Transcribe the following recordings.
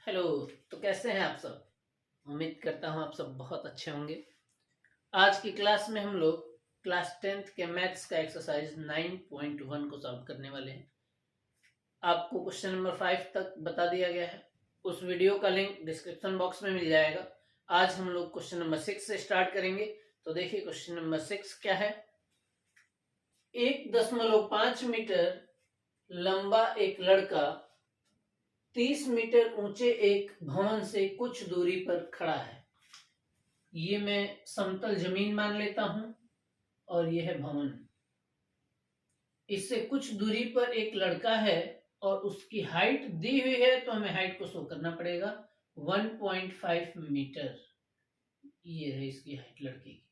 Hello. तो कैसे हैं आप सब? उम्मीद करता हूँ आप सब बहुत अच्छे होंगे। आज की क्लास में हम लोग क्लास 10th के मैथ्स का एक्सरसाइज 9.1 को सॉल्व करने वाले हैं। आपको क्वेश्चन नंबर 5 तक बता दिया गया है। उस वीडियो का लिंक डिस्क्रिप्शन बॉक्स में मिल जाएगा। आज हम लोग क्वेश्चन नंबर 6 से स्टार्ट करेंगे। तो देखिए क्वेश्चन नंबर 6 क्या है। 1.5 मीटर लंबा एक लड़का 30 मीटर ऊंचे एक भवन से कुछ दूरी पर खड़ा है। ये मैं समतल जमीन मान लेता हूं और यह है भवन। इससे कुछ दूरी पर एक लड़का है और उसकी हाइट दी हुई है, तो हमें हाइट को शो करना पड़ेगा 1.5 मीटर। ये है इसकी हाइट लड़के की।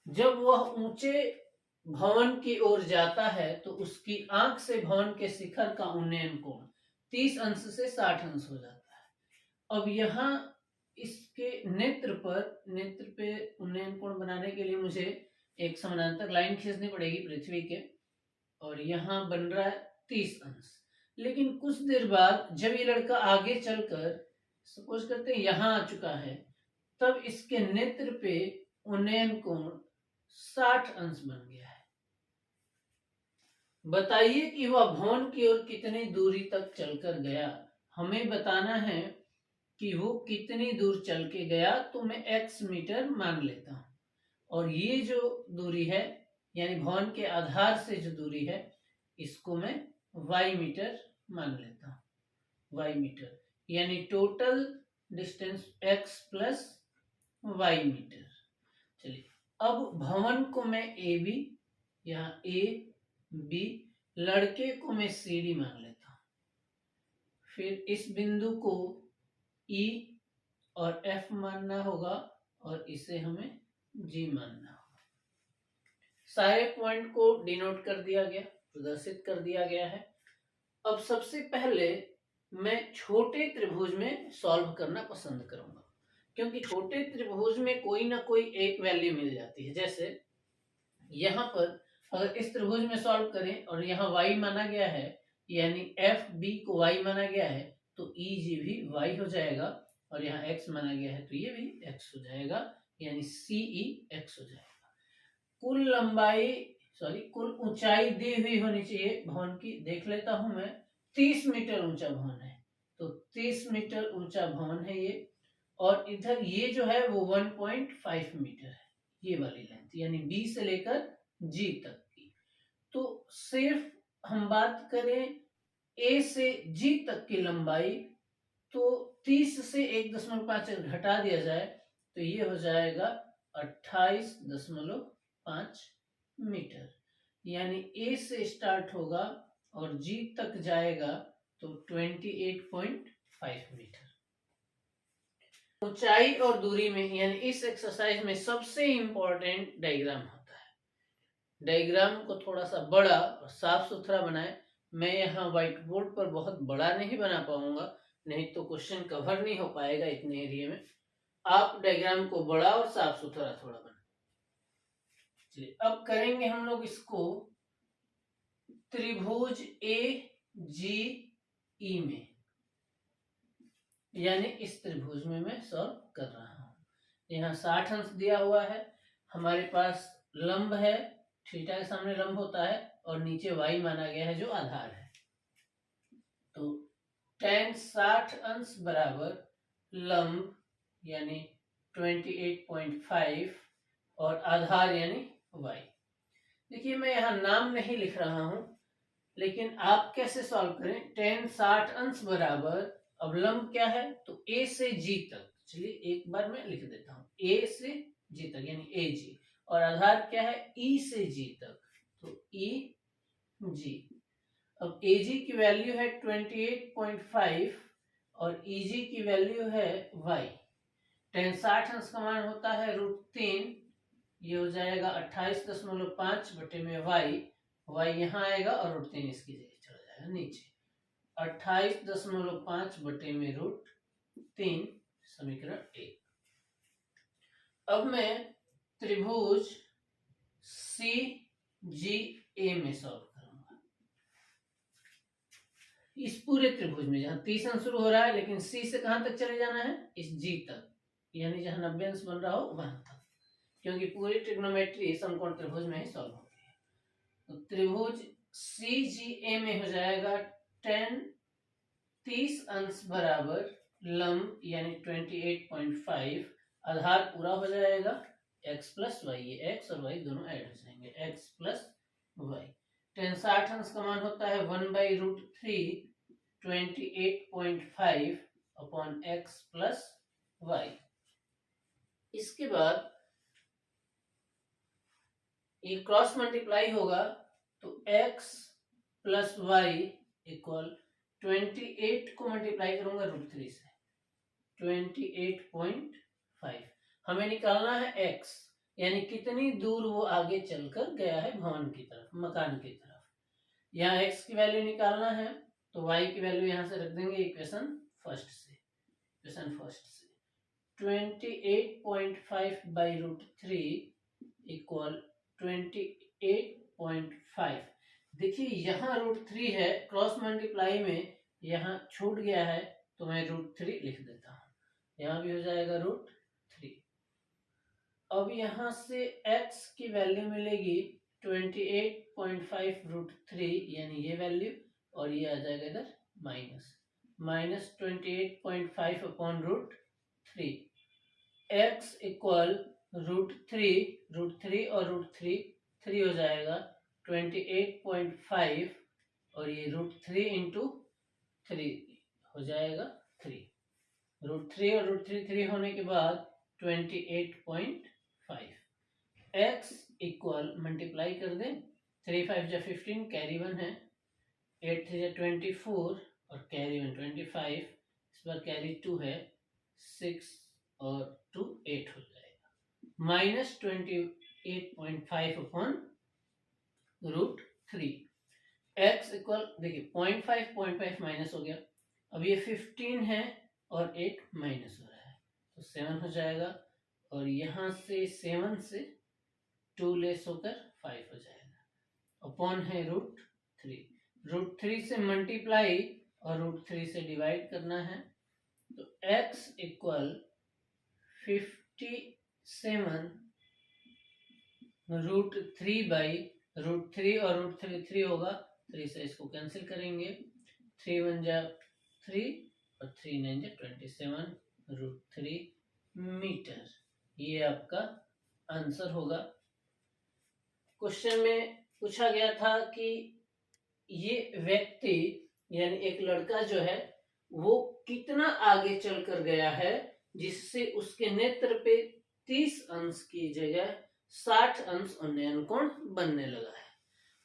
जब वह ऊंचे भवन की ओर जाता है तो उसकी आंख से भवन के शिखर का उन्नयन कोण 30 अंश से 60 अंश हो जाता है। अब यहाँ इसके नेत्र पे उन्नयन कोण बनाने के लिए मुझे एक समानांतर लाइन खींचनी पड़ेगी पृथ्वी के, और यहाँ बन रहा है 30 अंश। लेकिन कुछ देर बाद जब ये लड़का आगे चलकर सपोज करते हैं यहाँ आ चुका है, तब इसके नेत्र पे उन्नयन कोण 60 अंश बन गया है। बताइए कि वह भवन की ओर कितनी दूरी तक चलकर गया। हमें बताना है कि वो कितनी दूर चल के गया, तो मैं x मीटर मान लेता हूं, और ये जो दूरी है यानी भवन के आधार से जो दूरी है, इसको मैं y मीटर मान लेता हूं। y मीटर यानी total distance x plus y metre. चलिए, अब भवन को मैं ए बी, यहाँ ए बी, लड़के को मैं सी डी मान लेता हूं। फिर इस बिंदु को ई और एफ मानना होगा और इसे हमें जी मानना होगा। सारे पॉइंट को डिनोट कर दिया गया, प्रदर्शित कर दिया गया है। अब सबसे पहले मैं छोटे त्रिभुज में सॉल्व करना पसंद करूंगा, क्योंकि छोटे त्रिभुज में कोई ना कोई एक वैल्यू मिल जाती है। जैसे यहाँ पर अगर इस त्रिभुज में सॉल्व करें और यहाँ y माना गया है, यानी एफ बी को y माना गया है, तो ई जी भी y हो जाएगा, और यहाँ x माना गया है तो ये भी x हो जाएगा, यानी सी ई x हो जाएगा। कुल ऊंचाई दी हुई होनी चाहिए भवन की। देख लेता हूं मैं, 30 मीटर ऊंचा भवन है, तो 30 मीटर ऊंचा भवन है ये, और इधर ये जो है वो 1.5 मीटर है, ये वाली लेंथ, यानी बी से लेकर जी तक की। तो सिर्फ हम बात करें ए से जी तक की लंबाई, तो 30 से 1.5 घटा दिया जाए तो ये हो जाएगा 28.5 मीटर, यानी ए से स्टार्ट होगा और जी तक जाएगा तो 28.5 मीटर। ऊंचाई और दूरी में यानी इस एक्सरसाइज में सबसे इंपॉर्टेंट डायग्राम होता है। डायग्राम को थोड़ा सा बड़ा और साफ सुथरा बनाए। मैं यहाँ व्हाइट बोर्ड पर बहुत बड़ा नहीं बना पाऊंगा, नहीं तो क्वेश्चन कवर नहीं हो पाएगा इतने एरिया में। आप डायग्राम को बड़ा और साफ सुथरा थोड़ा बनाए। चलिए, अब करेंगे हम लोग इसको त्रिभुज ए जी ई में, यानी इस त्रिभुज में मैं सॉल्व कर रहा हूं। यहाँ 60 अंश दिया हुआ है, हमारे पास लंब है, थीटा के सामने लंब होता है, और नीचे y माना गया है जो आधार है। तो tan 60 अंश बराबर लंब यानी 28.5 और आधार यानी y। देखिए, मैं यहाँ नाम नहीं लिख रहा हूं, लेकिन आप कैसे सॉल्व करें। tan 60 अंश बराबर, अब लंब क्या है तो a से g तक। चलिए एक बार मैं लिख देता हूं, a से g तक यानी ए जी, और आधार क्या है e से g तक, तो e g। अब ए जी की वैल्यू है 28.5 और ई जी की वैल्यू है y। tan 60 अंश का मान होता है √3, ये हो जाएगा 28.5 बटे में y यहाँ आएगा और √3 इसकी जगह चला जाएगा नीचे। 28.5 बटे में √3, समीकरण 1। अब मैं त्रिभुज सी जी ए में सॉल्व करूंगा। इस पूरे त्रिभुज में जहां 30 अंश शुरू हो रहा है, लेकिन सी से कहां तक चले जाना है, इस जी तक, यानी जहां 90 अंश बन रहा हो वहां तक, क्योंकि पूरी ट्रिग्नोमेट्री समकोण त्रिभुज में ही सॉल्व होती है। तो त्रिभुज सी जी ए में हो जाएगा tan 30 अंश बराबर लंब यानी 28.5, आधार पूरा हो जाएगा x प्लस वाई, ये x और y दोनों ऐड हो जाएंगे, x प्लस वाई। tan 60 अंश का मान होता है 1/√3 28.5 अपॉन x प्लस वाई। इसके बाद ये क्रॉस मल्टीप्लाई होगा तो x प्लस वाई इक्वल 28 को मल्टीप्लाई करूंगा √3 से 28.5। हमें निकालना है x, यानी कितनी दूर वो आगे चलकर गया है भवन की तरफ, मकान की तरफ। यहाँ x की वैल्यू निकालना है तो y की वैल्यू यहां से रख देंगे इक्वेशन फर्स्ट से 28.5/√3 इक्वल 28.5। देखिए यहाँ √3 है, क्रॉस मल्टीप्लाई में यहाँ छूट गया है तो मैं √3 लिख देता हूँ, यहाँ भी हो जाएगा √3। अब यहाँ से x की वैल्यू मिलेगी 28.5√3 यानी ये वैल्यू, और ये आ जाएगा इधर -28.5 अपॉन √3। x इक्वल √3 और √3 3 हो जाएगा 28.5, और ये √3 इंटू 3 हो जाएगा 3। √3 और √3 3 होने के बाद 28.5। x इक्वल मल्टीप्लाई कर दें, 3 5 जा 15, कैरी 1 है, 8 3 जा 24 और कैरी 1 25, इस बार कैरी 2 है, 6 और 2 8 हो जाएगा, -28.5 अपॉन √3। x इक्वल देखिए 0.5 माइनस हो गया, अब ये 15 है और 8 माइनस हो रहा है तो 7 हो जाएगा, और यहाँ से 7 से 2 लेस होकर 5 हो जाएगा, अपॉन है √3। √3 से मल्टीप्लाई और √3 से डिवाइड करना है, तो x इक्वल 57 √3/√3 और √3 होगा, 3 से इसको कैंसिल करेंगे, 3 1 जा 3 और 3 9 जा 27 √3 मीटर। ये आपका आंसर होगा। क्वेश्चन में पूछा गया था कि ये व्यक्ति यानी एक लड़का जो है वो कितना आगे चलकर गया है जिससे उसके नेत्र पे 30 अंश की जगह 60 अंश उन्नयन कोण बनने लगा है।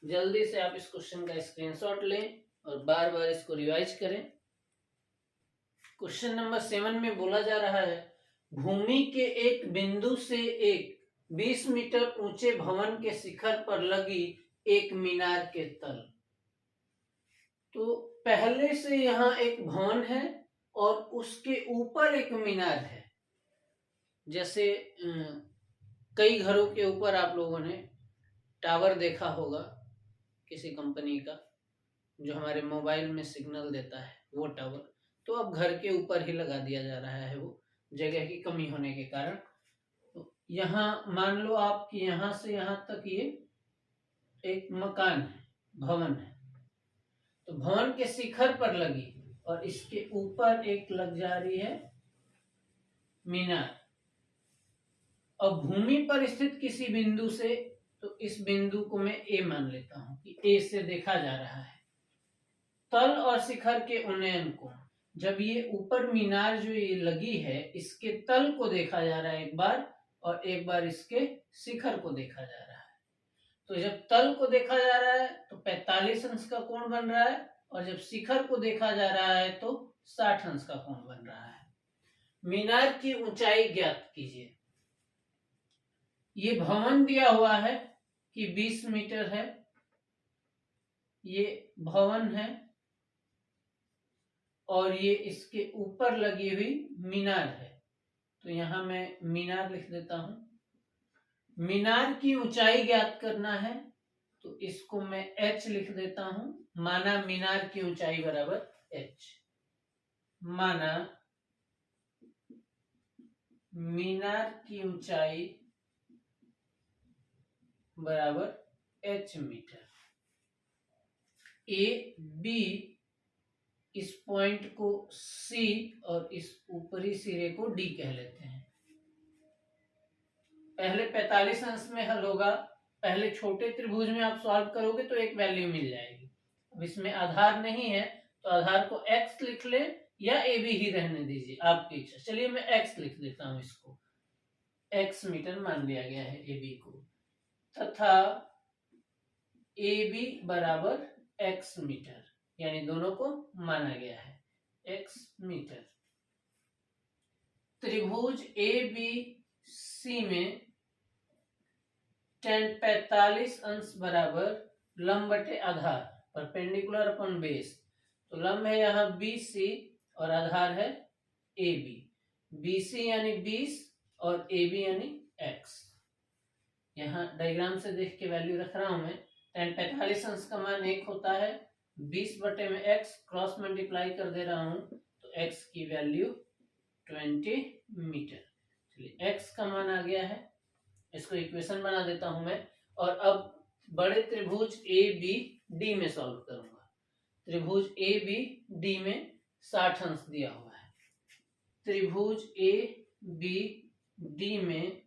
जल्दी से आप इस क्वेश्चन का स्क्रीनशॉट लें और बार बार इसको रिवाइज करें। क्वेश्चन नंबर 7 में बोला जा रहा है, भूमि के एक बिंदु से एक 20 मीटर ऊंचे भवन के शिखर पर लगी एक मीनार के तल। तो पहले से यहाँ एक भवन है और उसके ऊपर एक मीनार है। जैसे कई घरों के ऊपर आप लोगों ने टावर देखा होगा किसी कंपनी का, जो हमारे मोबाइल में सिग्नल देता है, वो टावर तो अब घर के ऊपर ही लगा दिया जा रहा है, वो जगह की कमी होने के कारण। तो यहाँ मान लो आप कि यहाँ से यहाँ तक ये एक मकान है, भवन है, तो भवन के शिखर पर लगी और इसके ऊपर एक लग जा रही है मीनार। अब भूमि पर स्थित किसी बिंदु से, तो इस बिंदु को मैं ए मान लेता हूं कि ए से देखा जा रहा है तल और शिखर के उन्नयन को। जब ये ऊपर मीनार जो ये लगी है इसके तल को देखा जा रहा है एक बार, और एक बार इसके शिखर को देखा जा रहा है। तो जब तल को देखा जा रहा है तो 45 अंश का कोण बन रहा है, और जब शिखर को देखा जा रहा है तो 60 अंश का कोण बन रहा है। मीनार की ऊंचाई ज्ञात कीजिए। ये भवन दिया हुआ है कि 20 मीटर है, ये भवन है और ये इसके ऊपर लगी हुई मीनार है। तो यहां मैं मीनार लिख देता हूं। मीनार की ऊंचाई ज्ञात करना है तो इसको मैं h लिख देता हूं। माना मीनार की ऊंचाई बराबर h, माना मीनार की ऊंचाई बराबर h मीटर। ए बी, इस पॉइंट को C और इस ऊपरी सिरे को D कह लेते हैं। पहले 45 अंश में हल होगा। पहले छोटे त्रिभुज में आप सॉल्व करोगे तो एक वैल्यू मिल जाएगी। अब इसमें आधार नहीं है तो आधार को x लिख ले या ए बी ही रहने दीजिए, आपकी इच्छा। चलिए मैं x लिख देता हूं, इसको x मीटर मान लिया गया है ए बी को, तथा ए बी बराबर x मीटर, यानी दोनों को माना गया है x मीटर। त्रिभुज ए बी सी में tan 45 अंश बराबर लंब बटे आधार, परपेंडिकुलर अपॉन बेस। तो लंब है यहाँ BC और आधार है AB। BC यानी 20 और AB यानी x। यहाँ डायग्राम से देख के वैल्यू रख रहा हूं मैं। tan 45 अंश का मान 1 होता है, 20 बटे में x क्रॉस मल्टीप्लाई कर दे रहा हूं तो x की वैल्यू 20 मीटर। चलिए x का मान आ गया है, इसको इक्वेशन बना देता हूं मैं। और अब बड़े त्रिभुज ए बी डी में सॉल्व करूंगा। त्रिभुज ए बी डी में 60 अंश दिया हुआ है। त्रिभुज ए बी डी में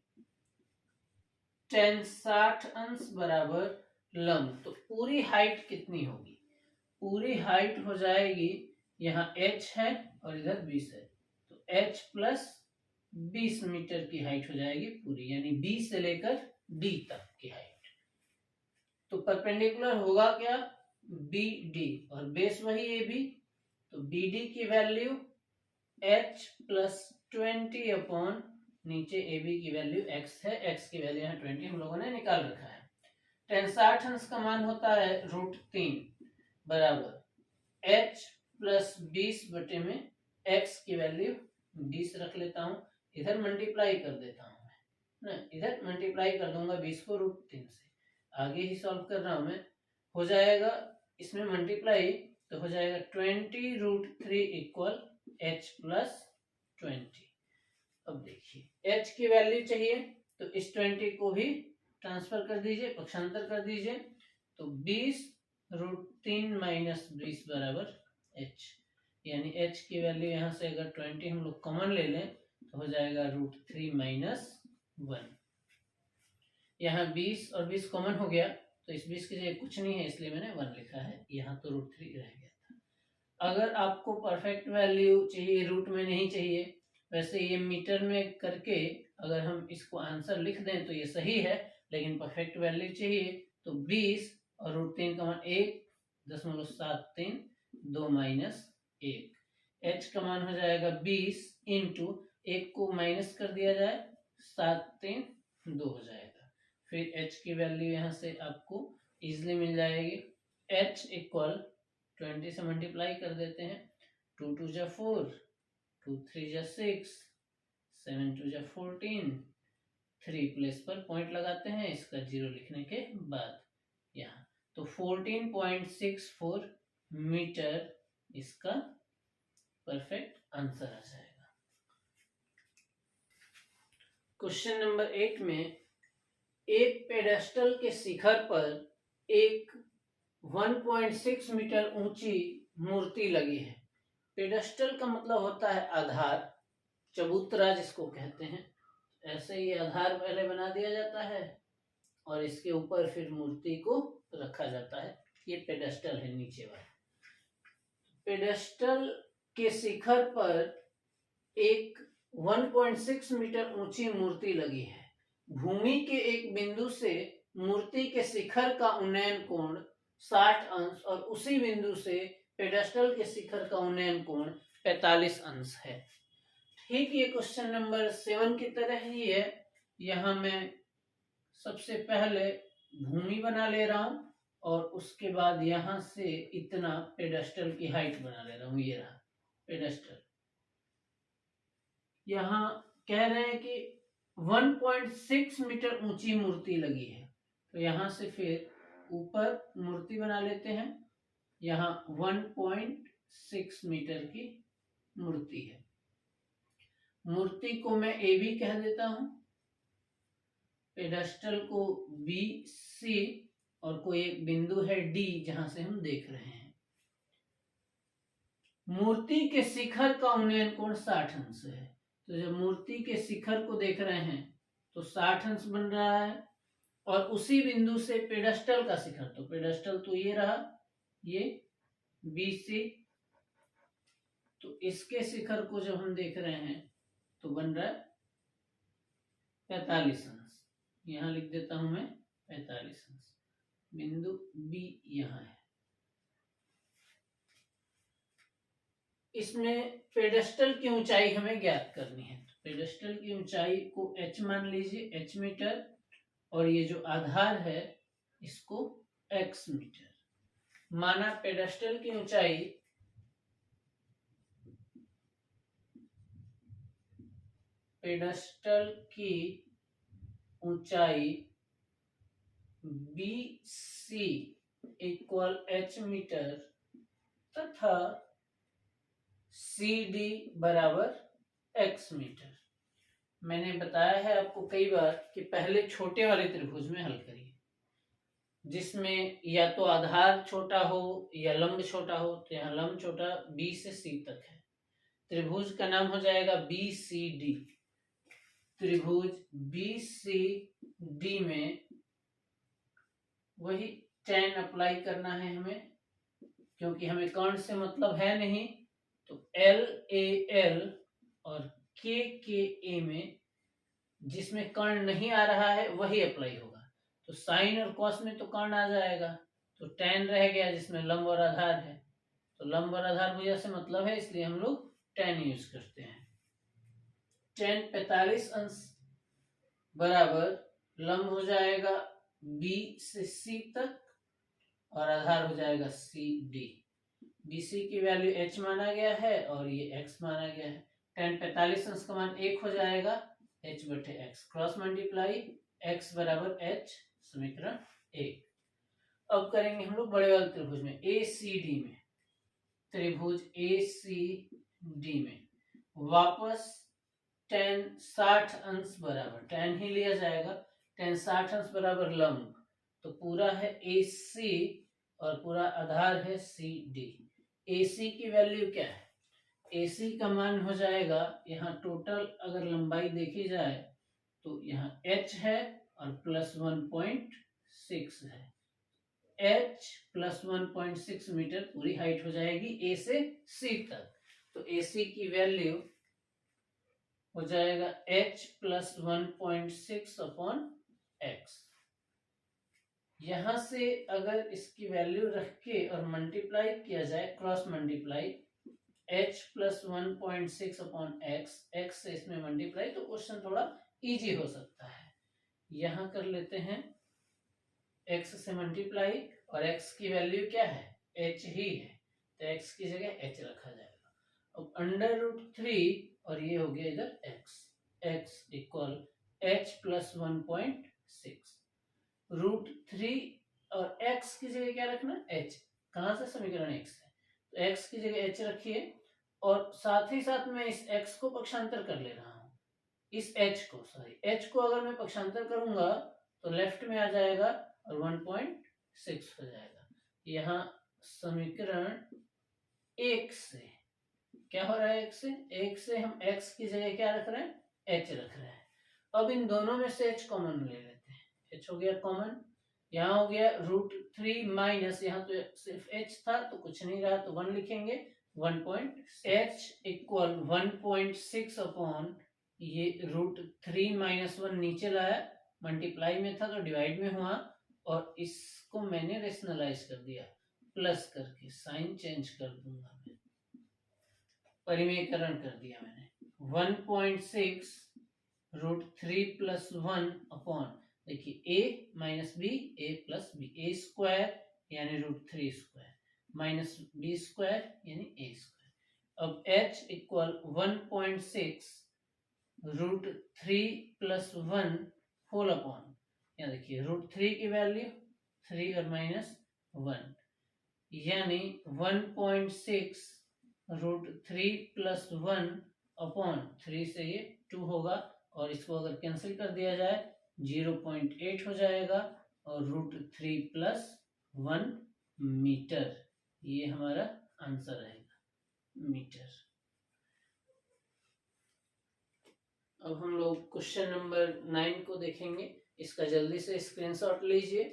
tan 60 अंश बराबर लंब, तो पूरी हाइट कितनी होगी? पूरी हाइट हो जाएगी, यहाँ h है और इधर 20 है, तो h प्लस 20 मीटर की हाइट हो जाएगी पूरी, यानी B से लेकर D तक की हाइट। तो परपेंडिकुलर होगा क्या? BD और बेस वही AB, तो BD की वैल्यू h प्लस 20 अपॉन नीचे AB की वैल्यू x है, x की वैल्यू यहाँ 20 हम लोगों ने निकाल रखा है। tan 60 अंश का मान होता है √3 बराबर h प्लस 20 बटे में x की वैल्यू 20 रख लेता हूँ, इधर मल्टीप्लाई कर देता हूँ मैं ना, इधर मल्टीप्लाई कर दूंगा 20 को √3 से। आगे ही सॉल्व कर रहा हूं मैं, हो जाएगा इसमें मल्टीप्लाई तो हो जाएगा 20√3 इक्वल h प्लस 20। अब देखिए h की वैल्यू चाहिए तो इस 20 को भी ट्रांसफर कर दीजिए, पक्षांतर कर दीजिए, तो 20√3 माइनस 20 बराबर h, यानी h की वैल्यू यहाँ से अगर 20 हम लोग कॉमन ले लें तो हो जाएगा √3 माइनस 1। यहाँ 20 और 20 कॉमन हो गया तो इस 20 की जगह कुछ नहीं है इसलिए मैंने 1 लिखा है, यहाँ तो √3 रह गया था। अगर आपको परफेक्ट वैल्यू चाहिए, रूट में नहीं चाहिए, वैसे ये मीटर में करके अगर हम इसको आंसर लिख दें तो ये सही है, लेकिन परफेक्ट वैल्यू चाहिए तो 20 और √3 का मान 1.73 2 माइनस 1। h का मान हो जाएगा 20 इंटू 1 को माइनस कर दिया जाए 7 3 2 हो जाएगा। फिर h की वैल्यू यहाँ से आपको इजीली मिल जाएगी। h इक्वल 20 से मल्टीप्लाई कर देते हैं, 2 2 जा 4, 2 3 जा 6, 7 2 जा 14, 3 प्लेस पर पॉइंट लगाते हैं इसका 0 लिखने के बाद यहाँ, तो 14.64 मीटर इसका परफेक्ट आंसर आ जाएगा। क्वेश्चन नंबर 8 में एक पेडेस्टल के शिखर पर एक 1.6 मीटर ऊंची मूर्ति लगी है। पेडेस्टल का मतलब होता है आधार, चबूतरा जिसको कहते हैं। ऐसे ही आधार पहले बना दिया जाता है और इसके ऊपर फिर मूर्ति को रखा जाता है। ये पेडेस्टल है नीचे वाला। पेडेस्टल के शिखर पर एक 1.6 मीटर ऊंची मूर्ति लगी है। भूमि के एक बिंदु से मूर्ति के शिखर का उन्नयन कोण 60 अंश और उसी बिंदु से पेडेस्टल के शिखर का उन्नयन कोण 45 अंश है। ठीक ये क्वेश्चन नंबर 7 की तरह ही है। यहाँ मैं सबसे पहले भूमि बना ले रहा हूं और उसके बाद यहाँ से इतना पेडेस्टल की हाइट बना ले रहा हूं। ये रहा पेडेस्टल। यहाँ कह रहे हैं कि 1.6 मीटर ऊंची मूर्ति लगी है, तो यहाँ से फिर ऊपर मूर्ति बना लेते हैं। यहाँ 1.6 मीटर की मूर्ति है। मूर्ति को मैं ए बी कह देता हूं, पेडेस्टल को बी सी, और कोई एक बिंदु है डी जहां से हम देख रहे हैं। मूर्ति के शिखर का उन्नयन कोण 60 अंश है। तो जब मूर्ति के शिखर को देख रहे हैं तो 60 अंश बन रहा है, और उसी बिंदु से पेडेस्टल का शिखर, तो पेडेस्टल तो ये रहा, ये बी सी, तो इसके शिखर को जब हम देख रहे हैं तो बन रहा है 45 अंश। यहां लिख देता हूं मैं 45 अंश। बिंदु बी यहां है। इसमें पेडेस्टल की ऊंचाई हमें ज्ञात करनी है। तो पेडेस्टल की ऊंचाई को h मान लीजिए, h मीटर, और ये जो आधार है इसको x मीटर माना। पेडेस्टल की ऊंचाई BC इक्वल h मीटर तथा CD बराबर x मीटर। मैंने बताया है आपको कई बार कि पहले छोटे वाले त्रिभुज में हल करिए, जिसमें या तो आधार छोटा हो या लंब छोटा हो। तो यहाँ लंब छोटा B से C तक है। त्रिभुज का नाम हो जाएगा BCD। त्रिभुज BCD में वही tan अप्लाई करना है हमें, क्योंकि हमें कर्ण से मतलब है नहीं। तो LAL और KKA में जिसमें कर्ण नहीं आ रहा है वही अप्लाई होगा। तो साइन और कॉस में तो कर्ण आ जाएगा, तो tan रह गया जिसमें लंब और आधार है। तो लंब और आधार भुजा से मतलब है, इसलिए हम लोग tan यूज करते हैं। tan 45 अंश बराबर लंब हो जाएगा B से C तक और आधार हो जाएगा CD। BC की वैल्यू h माना गया है और ये x माना गया है। tan 45 अंश का मान 1 हो जाएगा, h बटे x, क्रॉस मल्टीप्लाई x बराबर h, समीकरण 1। अब करेंगे हम लोग बड़े वाले त्रिभुज में ACD में। त्रिभुज ACD में वापस tan 60 अंश बराबर, tan ही लिया जाएगा, tan 60 अंश बराबर लंब, तो पूरा है AC और पूरा आधार है CD। AC की वैल्यू क्या है? AC का मान हो जाएगा, यहाँ टोटल अगर लंबाई देखी जाए तो यहाँ h है और प्लस 1.6 है। h प्लस 1.6 मीटर पूरी हाइट हो जाएगी A से C तक। तो AC की वैल्यू हो जाएगा h प्लस 1.6 अपॉन x। यहां से अगर इसकी वैल्यू रख के और मल्टीप्लाई किया जाए, cross multiply, h plus 1.6 upon x से इसमें मल्टीप्लाई, तो क्वेश्चन थोड़ा इजी हो सकता है। यहां कर लेते हैं x से मल्टीप्लाई, और x की वैल्यू क्या है? h ही है, तो x की जगह h रखा जाएगा। अब अंडर रूट 3 और ये हो गया इधर x equal h plus 1.6। Root 3 और x की जगह क्या रखना? h। कहां से? समीकरण 1 से। तो x की जगह h रखिए, और साथ ही साथ मैं इस x को पक्षांतर कर ले रहा हूं। इस h को अगर मैं पक्षांतर करूंगा तो लेफ्ट में आ जाएगा और 1.6 हो जाएगा। यहाँ समीकरण 1 से क्या हो रहा है? 1 से हम x की जगह क्या रख रहे हैं? h रख रहे हैं। अब इन दोनों में से h कॉमन ले लेते हैं। h हो गया कॉमन, यहाँ हो गया रूट 3 माइनस, यहाँ तो सिर्फ h था तो कुछ नहीं रहा, तो 1 लिखेंगे। 1.h इक्वल 1.6 अपॉन ये रूट 3 माइनस 1 नीचे लाया, मल्टीप्लाई में था तो डिवाइड में हुआ, और इसको मैंने रेशनलाइज कर दिया प्लस करके, साइन चेंज कर दूंगा मैं, परिमेयकरण कर दिया मैंने। 1.6 रूट 3 प्लस 1 अपॉन, देखिए a minus B, a plus B, A square यानी root 3 square minus B square यानी a स्क्वायर। अब h equal 1.6 root 3 plus 1 whole upon, यहाँ देखिए रूट 3 की वैल्यू 3 और -1, यानी 1.6 √3 + 1/3 से ये 2 होगा, और इसको अगर कैंसिल कर दिया जाए 0.8 हो जाएगा, और √3 + 1 मीटर, ये हमारा आंसर रहेगा मीटर। अब हम लोग क्वेश्चन नंबर 9 को देखेंगे। इसका जल्दी से स्क्रीनशॉट लीजिए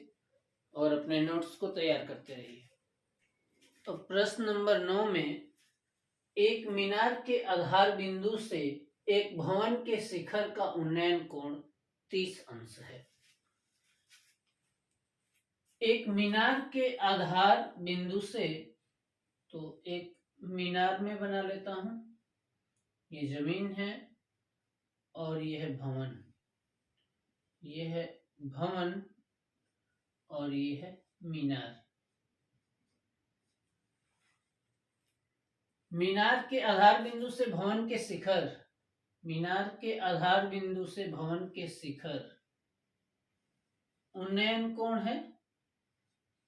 और अपने नोट्स को तैयार करते रहिए। तो प्रश्न नंबर 9 में एक मीनार के आधार बिंदु से एक भवन के शिखर का उन्नयन कोण 30 अंश है। एक मीनार के आधार बिंदु से, तो एक मीनार में बना लेता हूं, ये जमीन है और ये है भवन, ये है भवन और ये है मीनार। मीनार के आधार बिंदु से भवन के शिखर, मीनार के आधार बिंदु से भवन के शिखर उन्नयन कोण है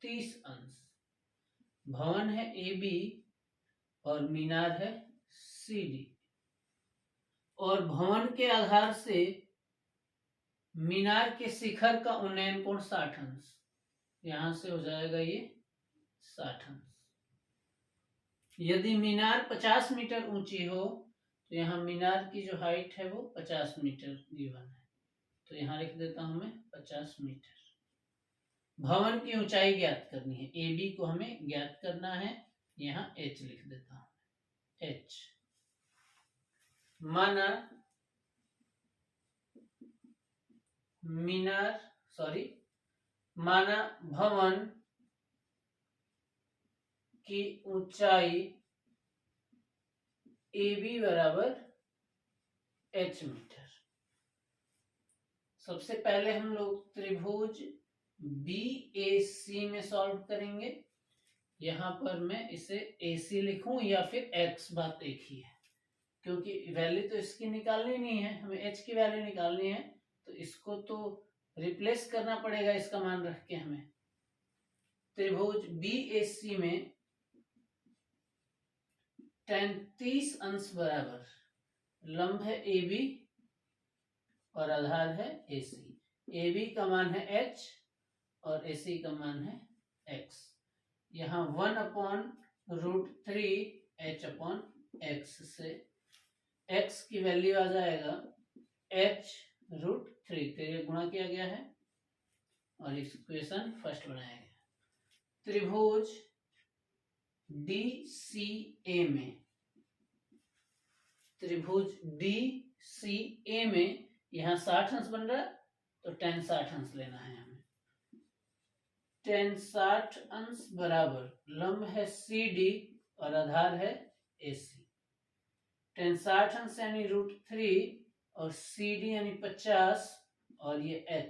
30 अंश। भवन है AB और मीनार है CD, और भवन के आधार से मीनार के शिखर का उन्नयन कोण 60 अंश। यहां से हो जाएगा ये 60 अंश। यदि मीनार 50 मीटर ऊंची हो तो यहाँ मीनार की जो हाइट है वो 50 मीटर गिवन है, तो यहाँ लिख देता हूं मैं 50 मीटर। भवन की ऊंचाई ज्ञात करनी है, AB को हमें ज्ञात करना है, यहाँ H लिख देता हूं, H। माना भवन की ऊंचाई AB बराबर H मीटर। सबसे पहले हम लोग त्रिभुज BAC में सॉल्व करेंगे। यहां पर मैं इसे AC लिखूं या फिर X, बात एक ही है, क्योंकि वैल्यू तो इसकी निकालनी नहीं है, हमें H की वैल्यू निकालनी है, तो इसको तो रिप्लेस करना पड़ेगा इसका मान रख के हमें। त्रिभुज BAC में tan 30 अंश बराबर लंब है AB और आधार है AC। AB का मान है H और AC का मान है X। यहाँ 1/√3 H/x से X की वैल्यू आ जाएगा H√3, तेरे गुणा किया गया है और इक्वेशन फर्स्ट बनाया गया। त्रिभुज DCA में, त्रिभुज DCA में यहाँ 60 अंश बन रहा है, तो tan 60 अंश लेना है हमें। tan 60 अंश बराबर लंब है CD और आधार है AC। tan 60 अंश यानी √3 और CD यानी 50 और ये X।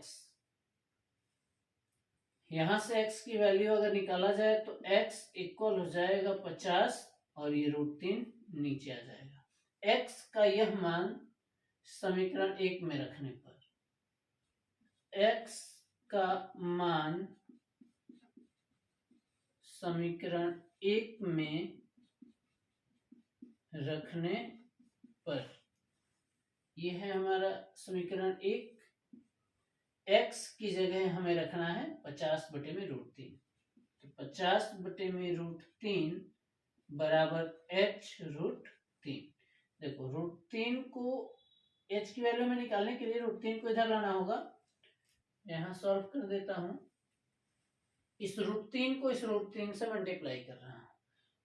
यहां से X की वैल्यू अगर निकाला जाए तो X इक्वल हो जाएगा 50 और ये √3 नीचे आ जाएगा। X का यह मान समीकरण 1 में रखने पर, X का मान समीकरण 1 में रखने पर, यह है हमारा समीकरण 1। X की जगह हमें रखना है 50/√3, तो 50/√3 बराबर H√3। देखो √3 को H की वैल्यू में निकालने के लिए √3 को इधर लाना होगा, यहां सॉल्व कर देता हूं। इस √3 को इस √3 से मल्टीप्लाई कर रहा हूं,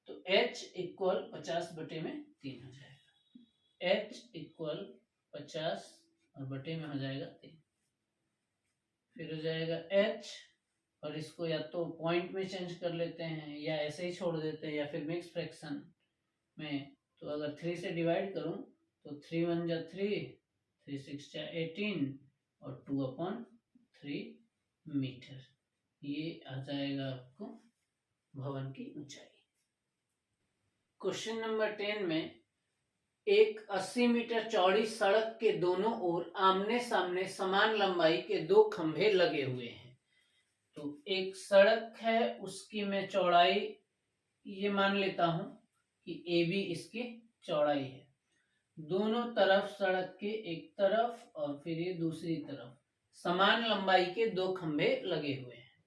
तो H इक्वल 50/3 हो जाएगा। H इक्वल 50 और बटे में हो जाएगा 3, फिर हो जाएगा H, और इसको या तो पॉइंट में चेंज कर लेते हैं या ऐसे ही छोड़ देते हैं या फिर मिक्स फ्रैक्शन में। तो अगर 3 से डिवाइड करूं तो 3 × 1 = 3, 3 × 6 = 18 और 2/3 मीटर, ये आ जाएगा आपको भवन की ऊंचाई। क्वेश्चन नंबर 10 में एक 80 मीटर चौड़ी सड़क के दोनों ओर आमने सामने समान लंबाई के 2 खंभे लगे हुए हैं। तो एक सड़क है, उसकी मैं चौड़ाई ये मान लेता हूं कि AB इसकी चौड़ाई है। दोनों तरफ सड़क के एक तरफ और फिर ये दूसरी तरफ समान लंबाई के दो खंभे लगे हुए हैं।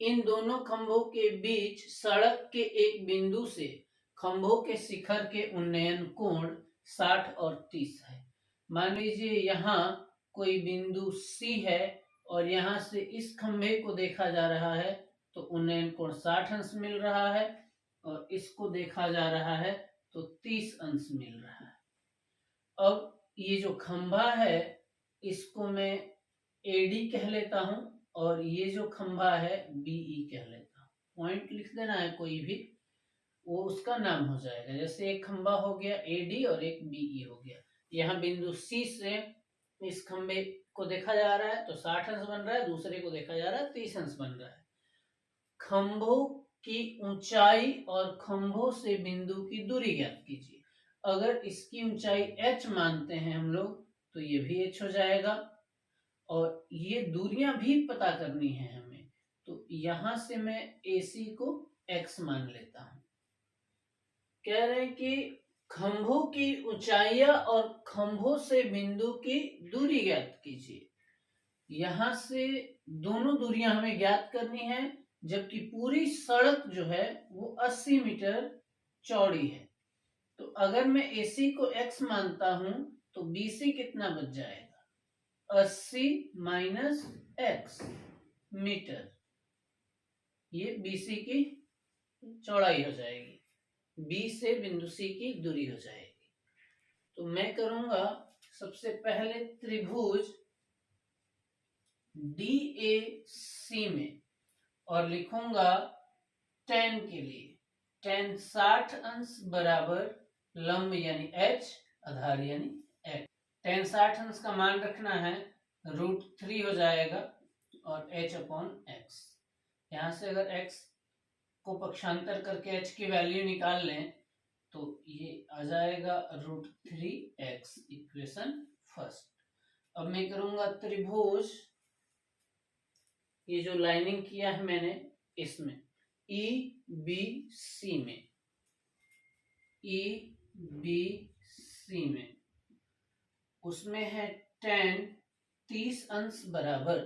इन दोनों खंभों के बीच सड़क के एक बिंदु से खंभों के शिखर के उन्नयन कोण 60 और 30 है। मान लीजिए यहाँ कोई बिंदु C है और यहाँ से इस खंभे को देखा जा रहा है तो उन्नयन कोण 60 अंश मिल रहा है और इसको देखा जा रहा है तो 30 अंश मिल रहा है। अब ये जो खंभा है इसको मैं AD कह लेता हूं और ये जो खंभा है BE कह लेता हूं। पॉइंट लिख देना है कोई भी, वो उसका नाम हो जाएगा। जैसे एक खंभा हो गया AD और एक BE हो गया। यहाँ बिंदु C से इस खंभे को देखा जा रहा है तो 60 अंश बन रहा है, दूसरे को देखा जा रहा है 30 अंश बन रहा है। खंभों की ऊंचाई और खंभों से बिंदु की दूरी ज्ञात कीजिए। अगर इसकी ऊंचाई h मानते हैं हम लोग तो ये भी h हो जाएगा और ये दूरियां भी पता करनी है हमें, तो यहां से मैं AC को x मान लेता हूं। कह रहे हैं कि खंभों की ऊंचाइयां और खंभों से बिंदु की दूरी ज्ञात कीजिए। यहां से दोनों दूरियां हमें ज्ञात करनी है, जबकि पूरी सड़क जो है वो 80 मीटर चौड़ी है। तो अगर मैं AC को x मानता हूं तो BC कितना बच जाएगा? 80 माइनस x मीटर। ये BC की चौड़ाई हो जाएगी, B से बिंदु C की दूरी हो जाएगी। तो मैं करूंगा सबसे पहले त्रिभुज DAC में और लिखूंगा tan के लिए tan 60 अंश बराबर लंब यानी h, आधार यानी x। tan 60 अंश का मान रखना है, √3 हो जाएगा और h अपॉन x। यहां से अगर x को पक्षांतर करके h की वैल्यू निकाल लें तो ये आ जाएगा √3x, इक्वेशन फर्स्ट। अब मैं करूंगा त्रिभुज, ये जो लाइनिंग किया है मैंने इसमें EBC में, EBC में उसमें है tan 30 अंश बराबर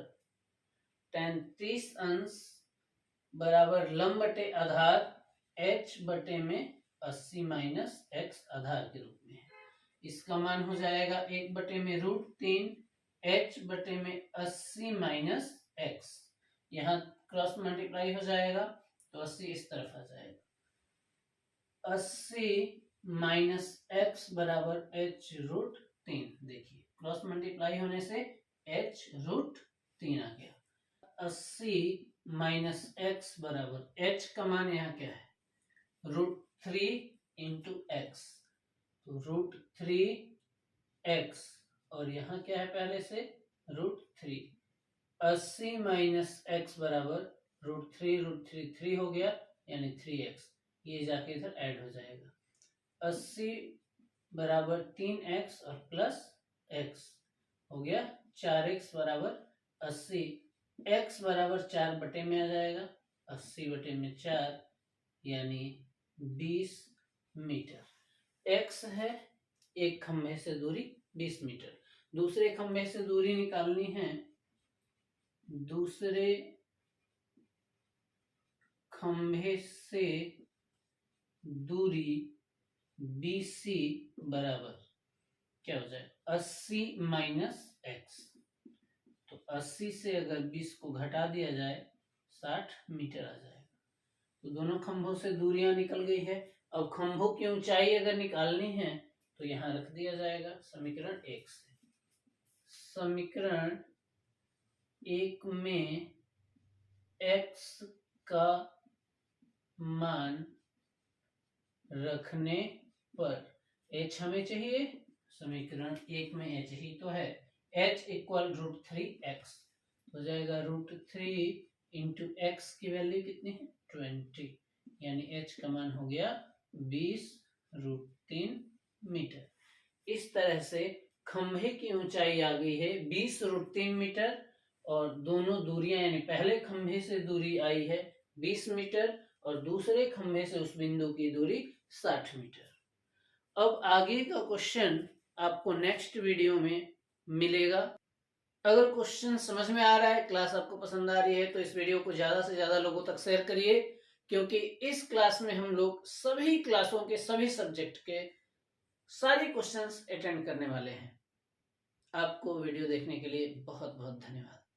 tan 30 अंश बराबर लंब बटे आधार h बटे में 80 माइनस x आधार के रूप में है। इसका मान हो जाएगा 1 बटे में √3 h बटे में 80 माइनस x। यहाँ क्रॉस मल्टीप्लाई हो जाएगा तो 80 इस तरफ आ जाएगा। 80 माइनस x बराबर h √3। देखिए क्रॉस मल्टीप्लाई होने से h √3 आ गया। 80 माइनस x बराबर h का मान यहाँ क्या है? √3 इंटू x, तो √3x और यहाँ क्या है पहले से √3। 80 माइनस x बराबर √3 हो गया यानी 3x, ये जाके इधर ऐड हो जाएगा। 80 बराबर 3x और प्लस x हो गया 4x बराबर 80। x बराबर 4 बटे में आ जाएगा, 80 बटे में 4 यानी 20 मीटर। x है एक खंभे से दूरी 20 मीटर। दूसरे खंभे से दूरी निकालनी है, दूसरे खंभे से दूरी BC बराबर क्या हो जाए? 80 माइनस x। तो 80 से अगर 20 को घटा दिया जाए 60 मीटर आ जाएगा। तो दोनों खंभों से दूरियां निकल गई है। अब खंभों की ऊंचाई अगर निकालनी है तो यहां रख दिया जाएगा समीकरण 1 से। समीकरण 1 में x का मान रखने पर h हमें चाहिए, समीकरण 1 में h ही तो है, h इक्वल √3x हो जाएगा। √3 इंटू x की वैल्यू कितनी है? 20, यानी h का मान हो गया 20 √3 मीटर। इस तरह से खंभे की ऊंचाई आ गई है 20 √3 मीटर और दोनों दूरियां यानी पहले खंभे से दूरी आई है 20 मीटर और दूसरे खंभे से उस बिंदु की दूरी 60 मीटर। अब आगे का क्वेश्चन आपको नेक्स्ट वीडियो में मिलेगा। अगर क्वेश्चन समझ में आ रहा है, क्लास आपको पसंद आ रही है, तो इस वीडियो को ज्यादा से ज्यादा लोगों तक शेयर करिए, क्योंकि इस क्लास में हम लोग सभी क्लासों के सभी सब्जेक्ट के सारे क्वेश्चंस अटेंड करने वाले हैं। आपको वीडियो देखने के लिए बहुत बहुत धन्यवाद।